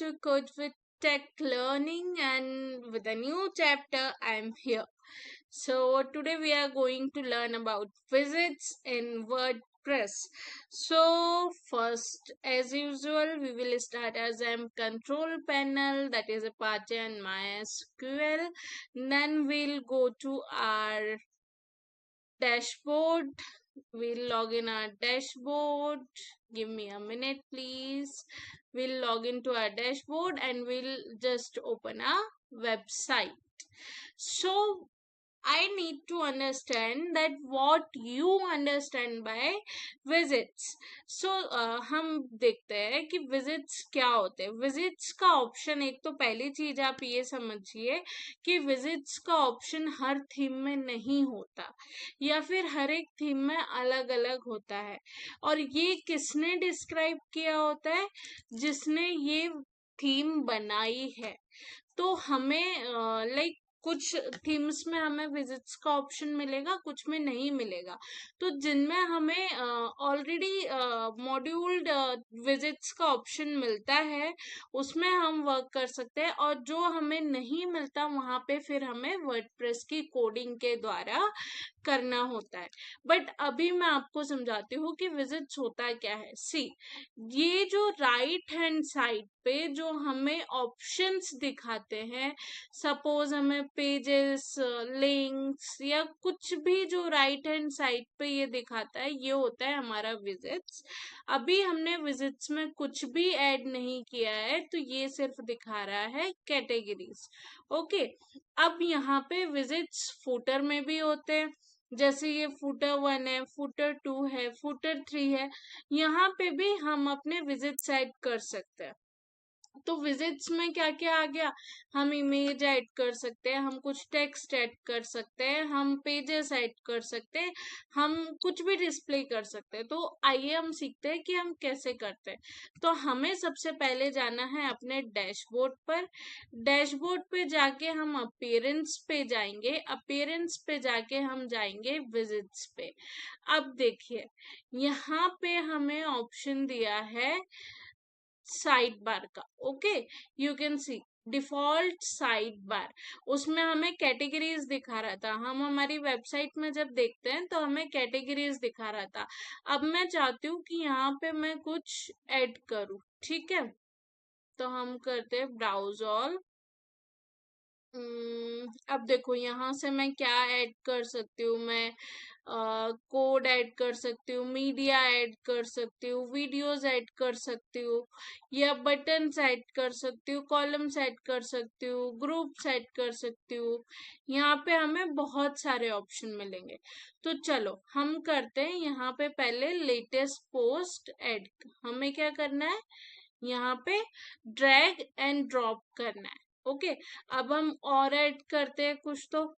to Code with Tech Learning, and with a new chapter I am here. So today we are going to learn about visits in WordPress. So first, as usual, we will start as control panel, that is Apache and MySQL. Then we'll go to our dashboard. We'll log in our dashboard. Give me a minute, please. We'll log into our dashboard and we'll just open our website. So I need to understand that what you understand by visits. So हम देखते हैं कि visits क्या होते हैं. Visits का option, एक तो पहली चीज आप ये समझिए कि visits का ऑप्शन हर थीम में नहीं होता, या फिर हर एक थीम में अलग अलग होता है. और ये किसने डिस्क्राइब किया होता है? जिसने ये थीम बनाई है. तो हमें लाइक कुछ थीम्स में हमें विजिट्स का ऑप्शन मिलेगा, कुछ में नहीं मिलेगा. तो जिनमें हमें ऑलरेडी मॉड्यूल्ड विजिट्स का ऑप्शन मिलता है उसमें हम वर्क कर सकते हैं, और जो हमें नहीं मिलता वहां पे फिर हमें वर्डप्रेस की कोडिंग के द्वारा करना होता है. बट अभी मैं आपको समझाती हूँ कि विजिट्स होता क्या है. सी, ये जो राइट हैंड साइड पे जो हमें ऑप्शंस दिखाते हैं, सपोज हमें पेजेस, लिंक्स या कुछ भी जो राइट हैंड साइड पे ये दिखाता है, ये होता है हमारा विजिट्स. अभी हमने विजिट्स में कुछ भी ऐड नहीं किया है, तो ये सिर्फ दिखा रहा है कैटेगरीज. ओके, अब यहाँ पे विजिट्स फुटर में भी होते हैं. जैसे ये फुटर 1 है, फुटर 2 है, फुटर 3 है. यहाँ पे भी हम अपने विजिट्स ऐड कर सकते हैं. तो विजिट्स में क्या क्या आ गया? हम इमेज ऐड कर सकते हैं, हम कुछ टेक्स्ट ऐड कर सकते हैं, हम पेजेस ऐड कर सकते हैं, हम कुछ भी डिस्प्ले कर सकते हैं. तो आइए हम सीखते हैं कि हम कैसे करते हैं. तो हमें सबसे पहले जाना है अपने डैशबोर्ड पर. डैशबोर्ड पे जाके हम अपीयरेंस पे जाएंगे, अपीयरेंस पे जाके हम जाएंगे विजिट्स पे. अब देखिए, यहाँ पे हमें ऑप्शन दिया है साइड बार का. Okay, you can see default side bar. उसमें हमें कैटेगरीज दिखा रहा था. हम हमारी वेबसाइट में जब देखते हैं तो हमें कैटेगरीज दिखा रहा था. अब मैं चाहती हूँ कि यहाँ पे मैं कुछ ऐड करूँ. ठीक है, तो हम करते हैं ब्राउज ऑल. अब देखो यहाँ से मैं क्या ऐड कर सकती हूँ. मैं कोड ऐड कर सकती हूँ, मीडिया ऐड कर सकती हूँ, वीडियोस ऐड कर सकती हूँ, या बटन्स ऐड कर सकती हूँ, कॉलम्स ऐड कर सकती हूँ, ग्रुप्स ऐड कर सकती हूँ. यहाँ पे हमें बहुत सारे ऑप्शन मिलेंगे. तो चलो हम करते हैं. यहाँ पे पहले लेटेस्ट पोस्ट ऐड. हमें क्या करना है? यहाँ पे ड्रैग एंड ड्रॉप करना है. ओके, अब हम और ऐड करते हैं कुछ. तो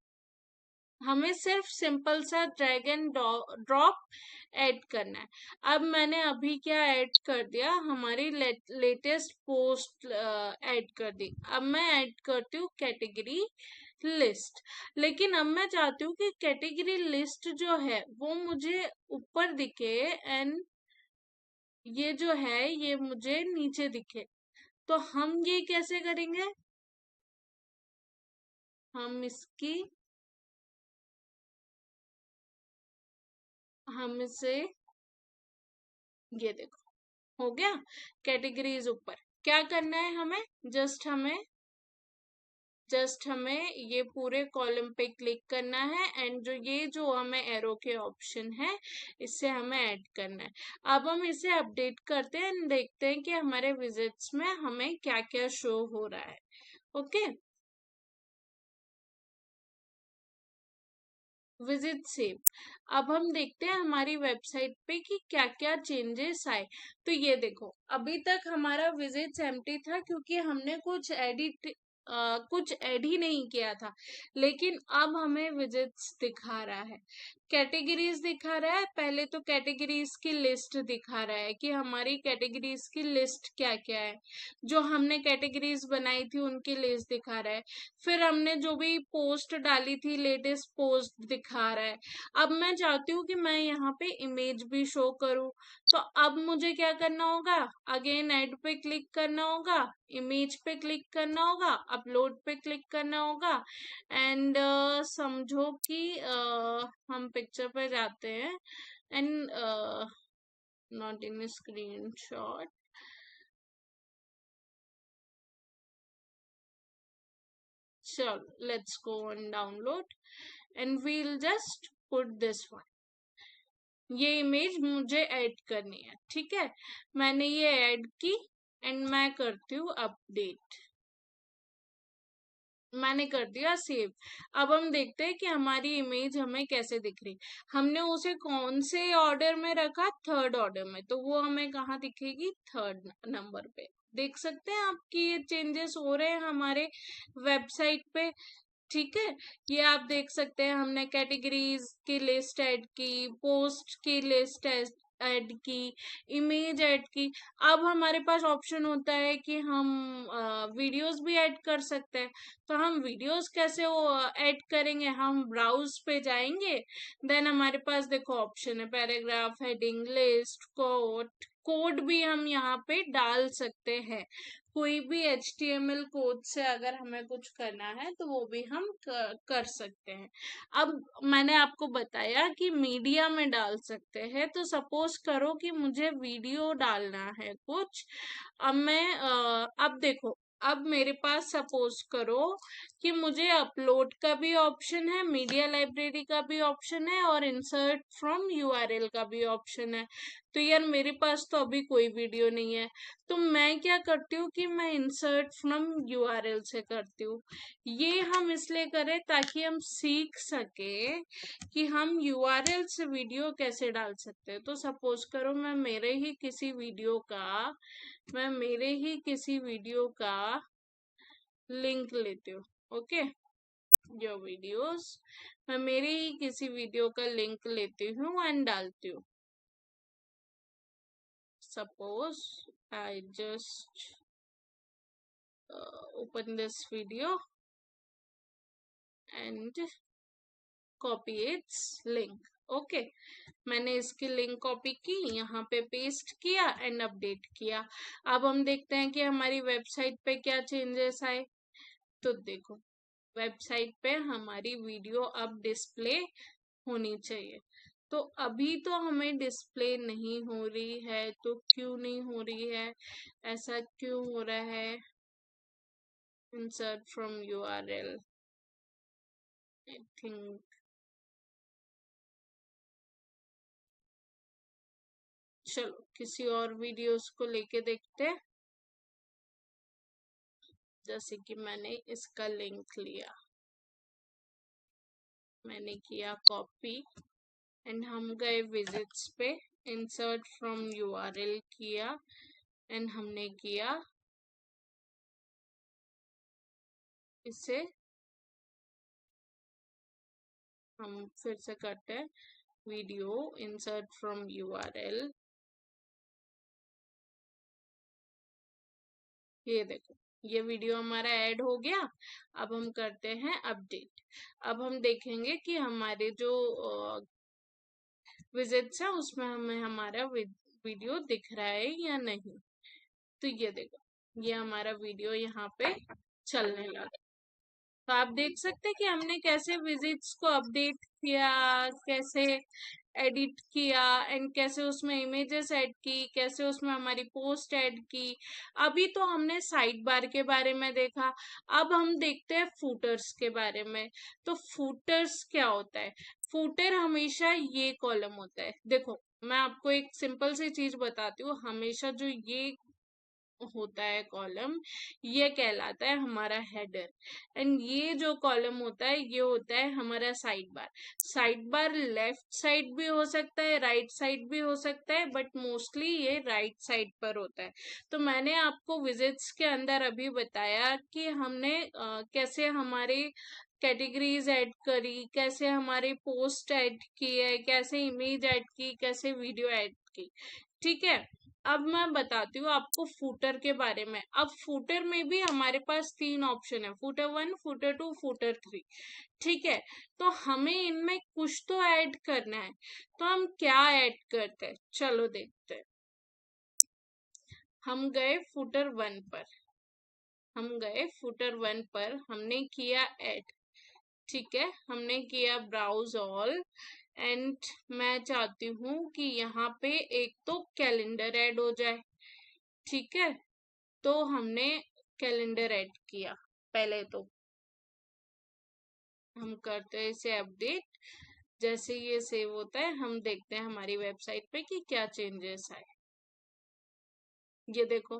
हमें सिर्फ सिंपल सा ड्रैग एंड ड्रॉप ऐड करना है. अब मैंने अभी क्या ऐड कर दिया? हमारी लेटेस्ट पोस्ट ऐड कर दी. अब मैं ऐड करती हूँ कैटेगरी लिस्ट. लेकिन अब मैं चाहती हूँ कि कैटेगरी लिस्ट जो है वो मुझे ऊपर दिखे एंड ये जो है ये मुझे नीचे दिखे. तो हम ये कैसे करेंगे? हम इसे ये देखो, हो गया कैटेगरीज ऊपर. क्या करना है हमें? जस्ट हमें ये पूरे कॉलम पे क्लिक करना है, एंड जो हमें एरो के ऑप्शन है इससे हमें ऐड करना है. अब हम इसे अपडेट करते हैं एंड देखते हैं कि हमारे विजिट्स में हमें क्या क्या शो हो रहा है. Okay, visit save. अब हम देखते हैं हमारी वेबसाइट पे कि क्या क्या चेंजेस आए. तो ये देखो, अभी तक हमारा विजिट्स एम्प्टी था क्योंकि हमने कुछ ऐड ही नहीं किया था. लेकिन अब हमें विजिट्स दिखा रहा है. कैटेगरीज दिखा रहा है, पहले तो कैटेगरीज की लिस्ट दिखा रहा है कि हमारी कैटेगरीज की लिस्ट क्या क्या है। जो हमने कैटेगरीज बनाई थी उनकी लिस्ट दिखा रहा है। फिर हमने जो भी पोस्ट डाली थी लेटेस्ट पोस्ट दिखा रहा है। अब मैं चाहती हूँ कि मैं यहाँ पे इमेज भी शो करूँ, तो अब मुझे क्या करना होगा, अगेन ऐड पे क्लिक करना होगा, इमेज पे क्लिक करना होगा, अपलोड पे क्लिक करना होगा, एंड समझो कि हम पिक्चर पे जाते हैं एंड नॉट इन स्क्रीनशॉट, चलो let's go on download and we'll just put this one. ये इमेज मुझे ऐड करनी है, ठीक है, मैंने ये ऐड की एंड मैं करती हूँ अपडेट, मैंने कर दिया सेव। अब हम देखते हैं कि हमारी इमेज हमें कैसे दिख रही। हमने उसे कौन से ऑर्डर में रखा, थर्ड ऑर्डर में, तो वो हमें कहाँ दिखेगी, थर्ड नंबर पे। देख सकते हैं आपकी ये चेंजेस हो रहे हैं हमारे वेबसाइट पे, ठीक है। ये आप देख सकते हैं हमने कैटेगरीज की लिस्ट ऐड की, पोस्ट की लिस्ट ऐड की, इमेज ऐड की। अब हमारे पास ऑप्शन होता है कि हम वीडियोस भी ऐड कर सकते हैं। तो हम वीडियोस कैसे ऐड करेंगे, हम ब्राउज पे जाएंगे, देन हमारे पास देखो ऑप्शन है पैराग्राफ, हेडिंग, लिस्ट, कोड भी हम यहाँ पे डाल सकते हैं। कोई भी HTML कोड से अगर हमें कुछ करना है तो वो भी हम कर सकते हैं। अब मैंने आपको बताया कि मीडिया में डाल सकते हैं, तो सपोज करो कि मुझे वीडियो डालना है कुछ। अब मैं अब देखो, अब मेरे पास सपोज करो कि मुझे अपलोड का भी ऑप्शन है, मीडिया लाइब्रेरी का भी ऑप्शन है, और इंसर्ट फ्रॉम URL का भी ऑप्शन है। तो यार मेरे पास तो अभी कोई वीडियो नहीं है, तो मैं क्या करती हूँ कि मैं इंसर्ट फ्रॉम URL से करती हूँ। ये हम इसलिए करें ताकि हम सीख सके कि हम URL से वीडियो कैसे डाल सकते हैं। तो सपोज करो मैं मेरे ही किसी वीडियो का लिंक लेती हूँ, ओके, जो वीडियोस, मैं मेरे ही किसी वीडियो का लिंक लेती हूँ एंड डालती हूँ। Suppose I just open this video and copy its link, okay, मैंने इसकी लिंक कॉपी की, यहाँ पे पेस्ट किया एंड अपडेट किया। अब हम देखते हैं कि हमारी वेबसाइट पे क्या चेंजेस आए। तो देखो वेबसाइट पे हमारी वीडियो अब डिस्प्ले होनी चाहिए, तो अभी तो हमें डिस्प्ले नहीं हो रही है। तो क्यों नहीं हो रही है, ऐसा क्यों हो रहा है, insert from URL, I think चलो किसी और वीडियोस को लेके देखते हैं। जैसे कि मैंने इसका लिंक लिया, मैंने किया कॉपी एंड हम गए विजिट्स पे, इंसर्ट फ्रॉम URL किया एंड हमने किया इसे, हम फिर से करते हैं वीडियो, इंसर्ट फ्रॉम URL, ये देखो ये वीडियो हमारा ऐड हो गया। अब हम करते हैं अपडेट। अब हम देखेंगे कि हमारे जो विजिट्स है उसमें हमें हमारा वीडियो दिख रहा है या नहीं। तो ये देखो ये हमारा वीडियो यहाँ पे चलने लगा। तो आप देख सकते हैं कि हमने कैसे विजिट्स को अपडेट किया, कैसे एडिट किया एंड कैसे उसमें इमेजेस ऐड की, कैसे उसमें हमारी पोस्ट ऐड की। अभी तो हमने साइड बार के बारे में देखा, अब हम देखते हैं फूटर्स के बारे में। तो फूटर्स क्या होता है, फूटर हमेशा ये कॉलम होता है। देखो मैं आपको एक सिंपल सी चीज बताती हूँ, हमेशा जो ये होता है कॉलम, ये कहलाता है हमारा हेडर, एंड ये जो कॉलम होता है ये होता है हमारा side bar. Side bar left side भी हो सकता है, राइट साइड भी हो सकता है, बट मोस्टली ये राइट साइड पर होता है। तो मैंने आपको विजिट्स के अंदर अभी बताया कि हमने कैसे हमारे कैटेगरीज ऐड करी, कैसे हमारी पोस्ट ऐड की है, कैसे इमेज ऐड की, कैसे वीडियो ऐड की। ठीक है, अब मैं बताती हूँ आपको फूटर के बारे में। अब फूटर में भी हमारे पास 3 ऑप्शन है, फूटर 1, फूटर 2, फूटर 3। ठीक है, तो हमें इनमें कुछ तो ऐड करना है, तो हम क्या ऐड करते हैं, चलो देखते हैं। हम गए फूटर 1 पर, हमने किया ऐड। ठीक है, हमने किया ब्राउज ऑल, एंड मैं चाहती हूँ कि यहाँ पे एक तो कैलेंडर ऐड हो जाए। ठीक है, तो हमने कैलेंडर ऐड किया। पहले तो हम करते हैं इसे अपडेट। जैसे ये सेव होता है, हम देखते हैं हमारी वेबसाइट पे कि क्या चेंजेस आए। ये देखो,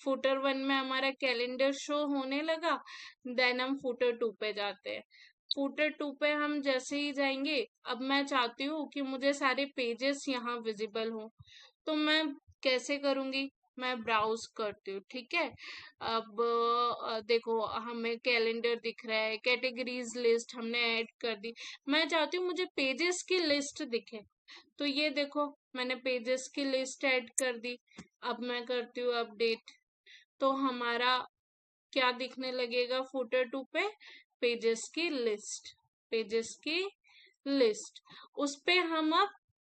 फुटर 1 में हमारा कैलेंडर शो होने लगा। देन हम फुटर 2 पे जाते हैं। फुटर 2 पे हम जैसे ही जाएंगे, अब मैं चाहती हूँ कि मुझे सारे पेजेस यहाँ विजिबल हो, तो मैं कैसे करूंगी, मैं ब्राउज करती हूँ। ठीक है, अब देखो हमें कैलेंडर दिख रहा है, कैटेगरीज लिस्ट हमने ऐड कर दी। मैं चाहती हूँ मुझे पेजेस की लिस्ट दिखे, तो ये देखो मैंने पेजेस की लिस्ट ऐड कर दी। अब मैं करती हूँ अपडेट, तो हमारा क्या दिखने लगेगा फुटर 2 पे, पेजेस की लिस्ट, पेजेस की लिस्ट। उस पे हम अब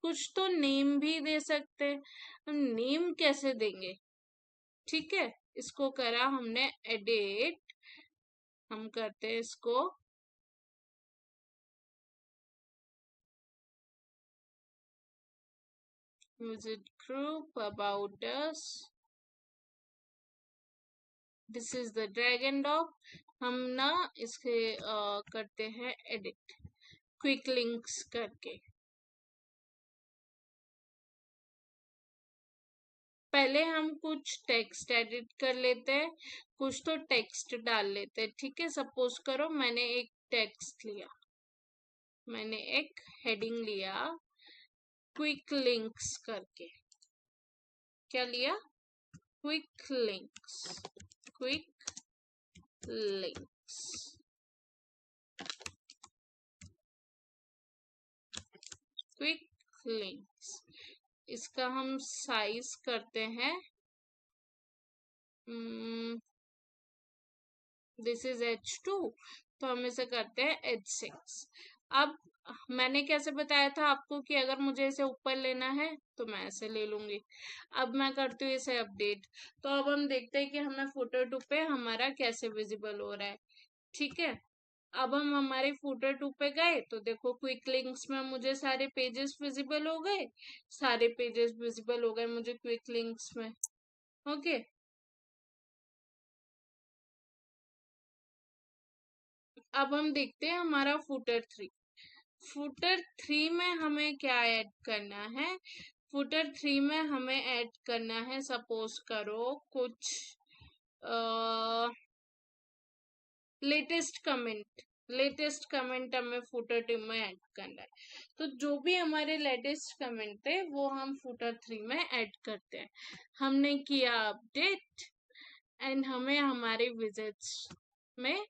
कुछ तो नेम भी दे सकते हैं। हम नेम कैसे देंगे, ठीक है, इसको करा हमने एडिट, हम करते हैं इसको visit group, about us, this is the drag and drop. हम ना इसके करते हैं एडिट, क्विक लिंक्स करके। पहले हम कुछ टेक्स्ट एडिट कर लेते हैं, कुछ तो टेक्स्ट डाल लेते हैं। ठीक है, सपोज करो मैंने एक टेक्स्ट लिया, मैंने एक हेडिंग लिया क्विक लिंक्स करके। क्या लिया, quick links, quick links, quick links. इसका हम साइज करते हैं, दिस इज H2, तो हम इसे करते हैं H6। अब मैंने कैसे बताया था आपको कि अगर मुझे इसे ऊपर लेना है तो मैं ऐसे ले लूंगी। अब मैं करती हूँ इसे अपडेट, तो अब हम देखते हैं कि हमें फुटर 2 पे हमारा कैसे विजिबल हो रहा है। ठीक है, अब हम हमारे फुटर 2 पे गए, तो देखो क्विक लिंक्स में मुझे सारे पेजेस विजिबल हो गए, सारे पेजेस विजिबल हो गए मुझे क्विक लिंक्स में। ओके, अब हम देखते हैं हमारा फुटर 3। फुटर 3 में हमें क्या ऐड करना है, फुटर 3 में हमें ऐड करना है, सपोज करो कुछ लेटेस्ट कमेंट, लेटेस्ट कमेंट हमें फुटर 2 में ऐड करना है। तो जो भी हमारे लेटेस्ट कमेंट थे वो हम फुटर 3 में ऐड करते हैं। हमने किया अपडेट, एंड हमें हमारे विजिट्स में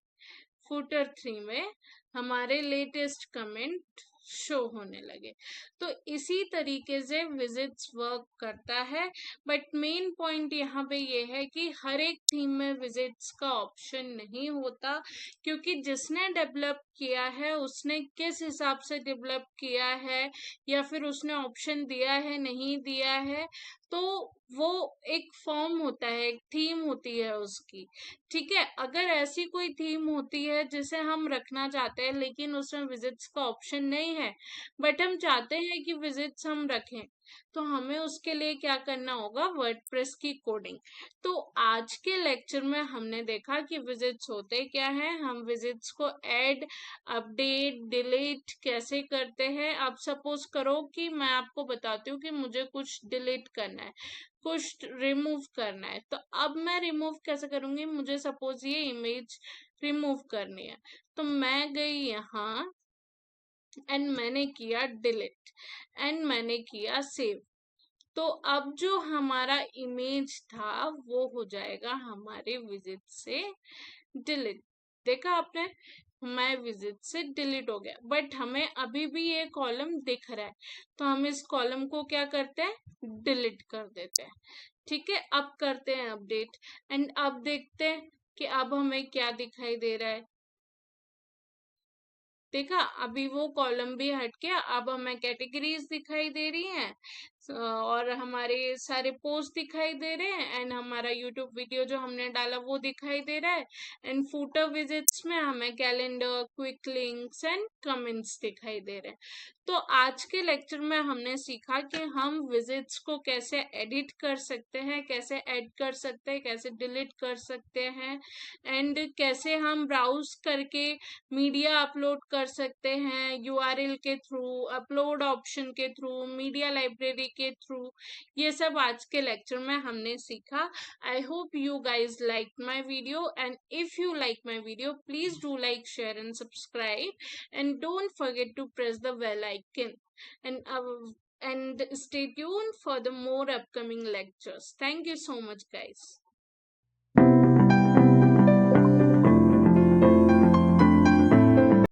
फुटर 3 में हमारे लेटेस्ट कमेंट शो होने लगे। तो इसी तरीके से विजिट्स वर्क करता है। बट मेन पॉइंट यहाँ पे ये है कि हर एक थीम में विजिट्स का ऑप्शन नहीं होता, क्योंकि जिसने डेवलप किया है उसने किस हिसाब से डेवलप किया है, या फिर उसने ऑप्शन दिया है नहीं दिया है, तो वो एक फॉर्म होता है, एक थीम होती है उसकी। ठीक है, अगर ऐसी कोई थीम होती है जिसे हम रखना चाहते हैं लेकिन उसमें विजिट्स का ऑप्शन नहीं है, बट हम चाहते हैं कि विजिट्स हम रखें, तो हमें उसके लिए क्या करना होगा, वर्डप्रेस की कोडिंग। तो आज के लेक्चर में हमने देखा कि विजिट्स होते क्या हैं, हम विजिट्स को ऐड, अपडेट, डिलीट कैसे करते हैं। अब सपोज करो कि मैं आपको बताती हूँ कि मुझे कुछ डिलीट करना है, कुछ रिमूव करना है, तो अब मैं रिमूव कैसे करूंगी, मुझे सपोज ये इमेज रिमूव करनी है, तो मैं गई यहाँ एंड मैंने किया डिलीट, एंड मैंने किया सेव। तो अब जो हमारा इमेज था वो हो जाएगा हमारे विजिट से डिलीट। देखा आपने, माय विजिट से डिलीट हो गया, बट हमें अभी भी ये कॉलम दिख रहा है, तो हम इस कॉलम को क्या करते हैं, डिलीट कर देते हैं। ठीक है, अब करते हैं अपडेट एंड अब देखते हैं कि अब हमें क्या दिखाई दे रहा है। देखा, अभी वो कॉलम भी हट गया, अब हमें कैटेगरीज दिखाई दे रही हैं और हमारे सारे पोस्ट दिखाई दे रहे हैं एंड हमारा यूट्यूब वीडियो जो हमने डाला वो दिखाई दे रहा है एंड फूटर विजिट्स में हमें calendar, quick links and comments दिखाई दे रहे हैं। तो आज के लेक्चर में हमने सीखा कि हम विजिट्स को कैसे एडिट कर सकते हैं, कैसे ऐड कर सकते हैं, कैसे डिलीट कर सकते हैं एंड कैसे हम ब्राउज करके मीडिया अपलोड कर सकते हैं यूआरएल के थ्रू, अपलोड ऑप्शन के थ्रू, मीडिया लाइब्रेरी के थ्रू। ये सब आज के लेक्चर में हमने सीखा। I hope you guys like my video and if you like my video, please do like, share and subscribe and don't forget to press the bell icon and stay tuned for the more upcoming lectures. Thank you so much guys.